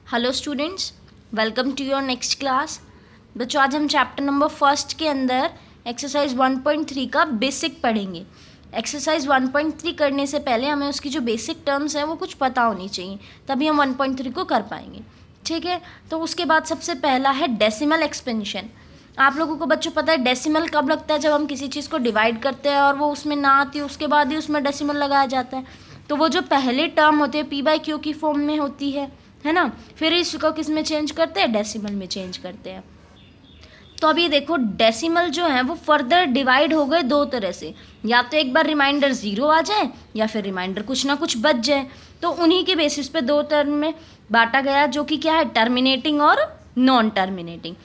Hello students, welcome to your next class. बच्चों, आज हम चैप्टर नंबर फर्स्ट के अंदर एक्सरसाइज 1.3 का बेसिक पढ़ेंगे। एक्सरसाइज 1.3 करने से पहले हमें उसकी जो बेसिक टर्म्स हैं वो कुछ पता होनी चाहिए, तभी हम 1.3 को कर पाएंगे। ठीक है, तो उसके बाद सबसे पहला है डेसिमल एक्सपेंशन। आप लोगों को बच्चों पता है डेसिमल कब लगता है? जब हम किसी चीज़ को डिवाइड करते हैं और वो उसमें ना आती है, उसके बाद ही उसमें डेसिमल लगाया जाता है। तो वो जो पहले टर्म होते हैं P/Q की फॉर्म में होती है ना, फिर इसको किस में चेंज करते हैं? डेसिमल में चेंज करते हैं। तो अभी देखो, डेसिमल जो है वो फर्दर डिवाइड हो गए दो तरह से, या तो एक बार रिमाइंडर 0 आ जाए या फिर रिमाइंडर कुछ ना कुछ बच जाए। तो उन्हीं के बेसिस पे दो टर्म में बांटा गया, जो कि क्या है? टर्मिनेटिंग और नॉन टर्मिनेटिंग।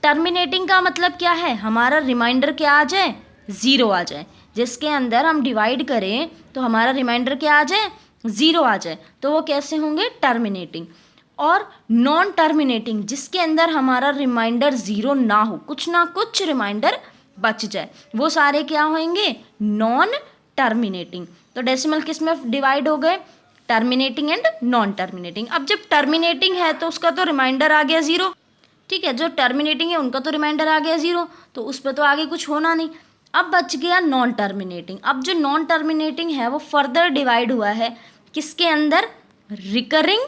टर्मिनेटिंग का मतलब क्या है? हमारा रिमाइंडर क्या आ जाए? 0 आ जाए। जिसके अंदर हम डिवाइड करें तो हमारा रिमाइंडर क्या आ जाए? 0 आ जाए। तो वो कैसे होंगे? टर्मिनेटिंग। और नॉन टर्मिनेटिंग, जिसके अंदर हमारा रिमाइंडर 0 ना हो, कुछ ना कुछ रिमाइंडर बच जाए, वो सारे क्या होंगे? Non terminating. तो डेसिमल किस में डिवाइड हो गए? Terminating and non terminating. अब जब टर्मिनेटिंग है तो उसका तो रिमाइंडर आ गया 0। ठीक है, जो टर्मिनेटिंग है उनका तो रिमाइंडर आ गया 0, तो उस पर तो आगे कुछ होना नहीं। अब बच गया नॉन टर्मिनेटिंग। अब जो नॉन टर्मिनेटिंग है वो फर्दर डिवाइड हुआ है किसके अंदर? रिकरिंग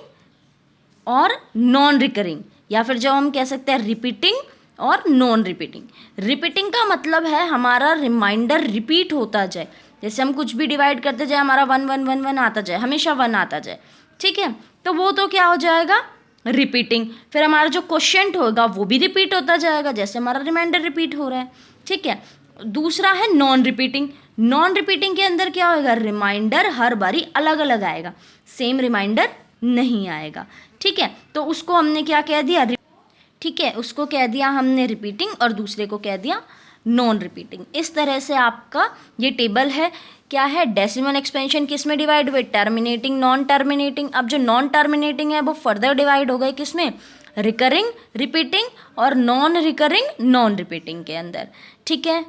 और नॉन रिकरिंग, या फिर जो हम कह सकते हैं रिपीटिंग और नॉन रिपीटिंग। रिपीटिंग का मतलब है हमारा रिमाइंडर रिपीट होता जाए। जैसे हम कुछ भी डिवाइड करते जाए, हमारा 1 1 1 1 आता जाए, हमेशा 1 आता जाए। ठीक है, तो वो तो क्या हो जाएगा? रिपीटिंग। फिर हमारा जो क्वोशिएंट होगा वो भी रिपीट होता जाएगा, जैसे हमारा रिमाइंडर रिपीट हो रहा है। ठीक है, दूसरा है नॉन रिपीटिंग। नॉन रिपीटिंग के अंदर क्या होगा? रिमाइंडर हर बारी अलग अलग आएगा, सेम रिमाइंडर नहीं आएगा। ठीक है, तो उसको हमने क्या कह दिया? ठीक है, उसको कह दिया हमने रिपीटिंग और दूसरे को कह दिया नॉन रिपीटिंग। इस तरह से आपका ये टेबल है। क्या है? डेसिमल एक्सपेंशन किस में डिवाइड हुए? Terminating, non terminating. अब जो नॉन टर्मिनेटिंग है वो फर्दर डिवाइड हो गए किस में? रिकरिंग, रिपीटिंग और नॉन रिकरिंग, नॉन रिपीटिंग के अंदर। ठीक है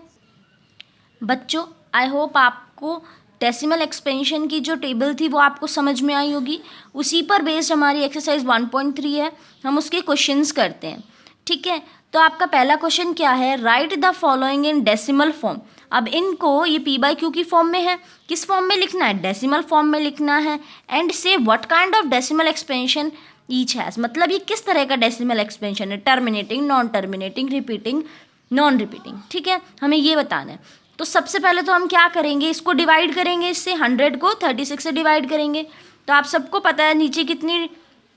बच्चों, आई होप आपको डेसिमल एक्सपेंशन की जो टेबल थी वो आपको समझ में आई होगी। उसी पर बेस्ड हमारी एक्सरसाइज 1.3 है, हम उसके क्वेश्चंस करते हैं। ठीक है, तो आपका पहला क्वेश्चन क्या है? Right the following in decimal form. अब इनको, ये P/Q की फॉर्म में है, किस फॉर्म में लिखना है? डेसिमल फॉर्म में लिखना है। एंड से what kind of decimal expansion each has, मतलब ये किस तरह का डेसिमल एक्सपेंशन है? Terminating, non terminating, repeating, non repeating. ठीक है, हमें ये बताना है। तो सबसे पहले तो हम क्या करेंगे? इसको डिवाइड करेंगे, इससे 100 को 36 से डिवाइड करेंगे। तो आप सबको पता है नीचे कितनी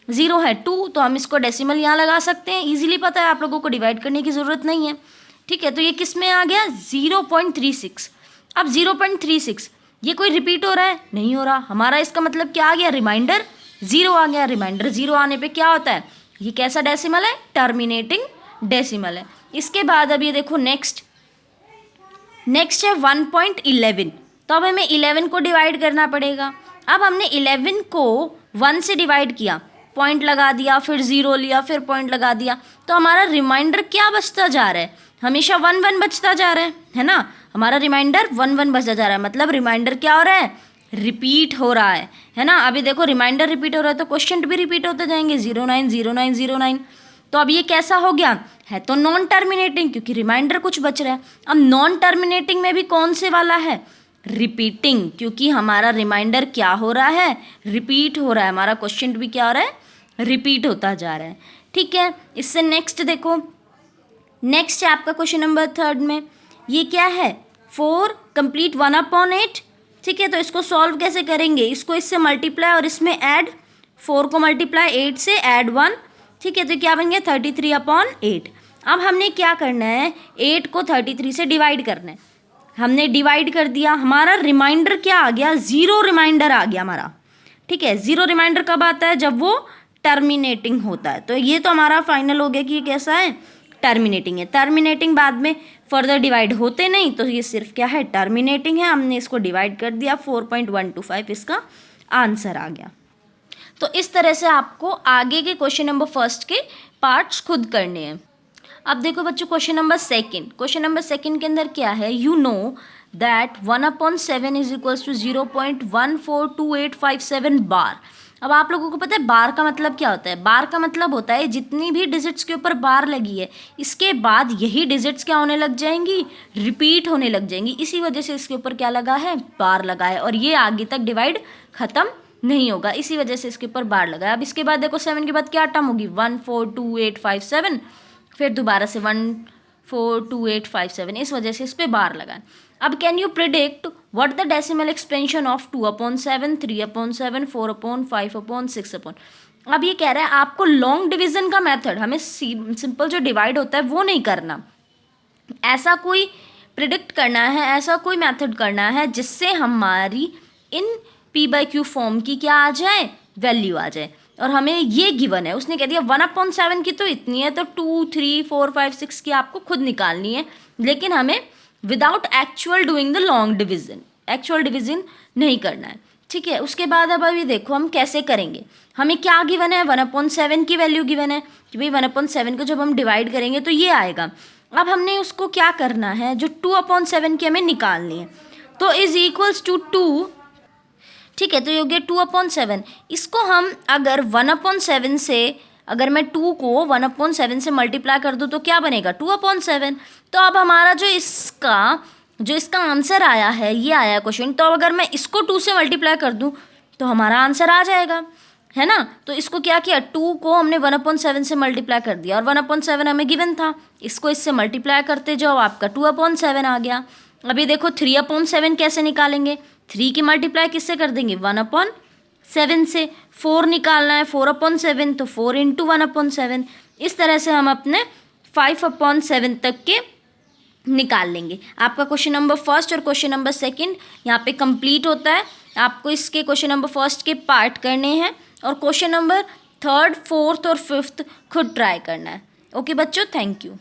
0 है? 2, तो हम इसको डेसिमल यहाँ लगा सकते हैं। इजीली पता है, आप लोगों को डिवाइड करने की ज़रूरत नहीं है। ठीक है, तो ये किस में आ गया? 0.36। अब 0.36 ये कोई रिपीट हो रहा है? नहीं हो रहा। हमारा इसका मतलब क्या आ गया? रिमाइंडर 0 आ गया। रिमाइंडर 0 आने पे क्या होता है? ये कैसा डेसिमल है? टर्मिनेटिंग डेसिमल है। इसके बाद अब ये देखो, नेक्स्ट है 1.11। तो अब हमें 11 को डिवाइड करना पड़ेगा। अब हमने 11 को 1 से डिवाइड किया, पॉइंट लगा दिया, फिर 0 लिया, फिर पॉइंट लगा दिया, तो हमारा रिमाइंडर क्या बचता जा रहा है? हमेशा 1 1 बचता जा रहा है ना। हमारा रिमाइंडर 1 1 बचता जा रहा है, मतलब रिमाइंडर क्या हो रहा है? रिपीट हो रहा है ना। अभी देखो, रिमाइंडर रिपीट हो रहा है तो क्वेश्चन भी रिपीट होते जाएंगे, 09 09 09। तो अब ये कैसा हो गया? है तो नॉन टर्मिनेटिंग, क्योंकि रिमाइंडर कुछ बच रहा है। अब नॉन टर्मिनेटिंग में भी कौन से वाला है? रिपीटिंग, क्योंकि हमारा रिमाइंडर क्या हो रहा है? रिपीट हो रहा है। हमारा क्वेश्चन भी क्या हो रहा है? रिपीट होता जा रहा है। ठीक है, इससे नेक्स्ट देखो, नेक्स्ट है आपका क्वेश्चन नंबर 3 में। ये क्या है? 4 कंप्लीट 1/8। ठीक है, तो इसको सॉल्व कैसे करेंगे? इसको इससे मल्टीप्लाई और इसमें ऐड, 4 को मल्टीप्लाई 8 से ऐड 1। ठीक है, तो क्या बन गया? 33/8। अब हमने क्या करना है? 8 को 33 से डिवाइड करना है। हमने डिवाइड कर दिया, हमारा रिमाइंडर क्या आ गया? 0 रिमाइंडर आ गया हमारा। ठीक है, 0 रिमाइंडर कब आता है? जब वो टर्मिनेटिंग होता है। तो ये तो हमारा फाइनल हो गया कि ये कैसा है? टर्मिनेटिंग है। टर्मिनेटिंग बाद में फर्दर डिवाइड होते नहीं, तो ये सिर्फ क्या है? टर्मिनेटिंग है। हमने इसको डिवाइड कर दिया, 4.125 इसका आंसर आ गया। तो इस तरह से आपको आगे के क्वेश्चन नंबर फर्स्ट के पार्ट्स खुद करने हैं। अब देखो बच्चों, क्वेश्चन नंबर सेकंड के अंदर क्या है? You know that 1/7 is equals to 0.142857 bar. अब आप लोगों को पता है बार का मतलब क्या होता है? बार का मतलब होता है जितनी भी डिजिट्स के ऊपर बार लगी है इसके बाद यही डिजिट्स क्या होने लग जाएंगी, रिपीट होने लग जाएंगी। इसी वजह से इसके ऊपर क्या लगा है, बार लगा है, और ये आगे तक डिवाइड खत्म नहीं होगा, इसी वजह से इसके ऊपर बार लगा है। अब इसके बाद देखो 7 के बाद क्या टर्म होगी, 1 4 2 8 5 7, फिर दोबारा से 1 4 2 8 5 7, इस वजह से इस पर बार लगा है। अब can you predict what the decimal expansion of 2/7, 3/7, 4/5/6? अब ये कह रहा है आपको लॉन्ग डिवीजन का मेथड, हमें सिंपल जो डिवाइड होता है वो नहीं करना, ऐसा कोई प्रिडिक्ट करना है, ऐसा कोई मेथड करना है जिससे हमारी इन p/q फॉर्म की क्या आ जाए, वैल्यू आ जाए। और हमें ये गिवन है, उसने कह दिया 1/7 की तो इतनी है, तो 2 3 4 5 6 की आपको खुद निकालनी है, लेकिन हमें without actual doing the long division, actual division नहीं करना है, ठीक है। उसके बाद अब अभी देखो हम कैसे करेंगे। हमें क्या गिवन है, 1/7 की वैल्यू गिवन है कि भाई 1/7 को जब हम डिवाइड करेंगे तो ये आएगा। अब हमने उसको क्या करना है, जो 2/7 की हमें निकालनी है, तो इज इक्वल्स टू 2, ठीक है, तो ये हो गया 2/7। इसको हम अगर 1/7 से, अगर मैं 2 को 1/7 से मल्टीप्लाई कर दूँ तो क्या बनेगा, 2/7। तो अब हमारा जो इसका आंसर आया है, ये आया क्वेश्चन, तो अगर मैं इसको 2 से मल्टीप्लाई कर दूँ तो हमारा आंसर आ जाएगा, है ना। तो इसको क्या किया, 2 को हमने 1/7 से मल्टीप्लाई कर दिया, और 1/7 हमें गिवन था, इसको इससे मल्टीप्लाई करते जाओ, आपका 2/7 आ गया। अभी देखो 3/7 कैसे निकालेंगे, 3 की मल्टीप्लाई किससे कर देंगे, 1/7 से। 4 निकालना है, 4/7, तो 4 इंटू 1/7। इस तरह से हम अपने 5/7 तक के निकाल लेंगे। आपका क्वेश्चन नंबर फर्स्ट और क्वेश्चन नंबर सेकंड यहाँ पे कंप्लीट होता है। आपको इसके क्वेश्चन नंबर फर्स्ट के पार्ट करने हैं, और क्वेश्चन नंबर थर्ड, फोर्थ और फिफ्थ खुद ट्राई करना है। ओके बच्चों, थैंक यू।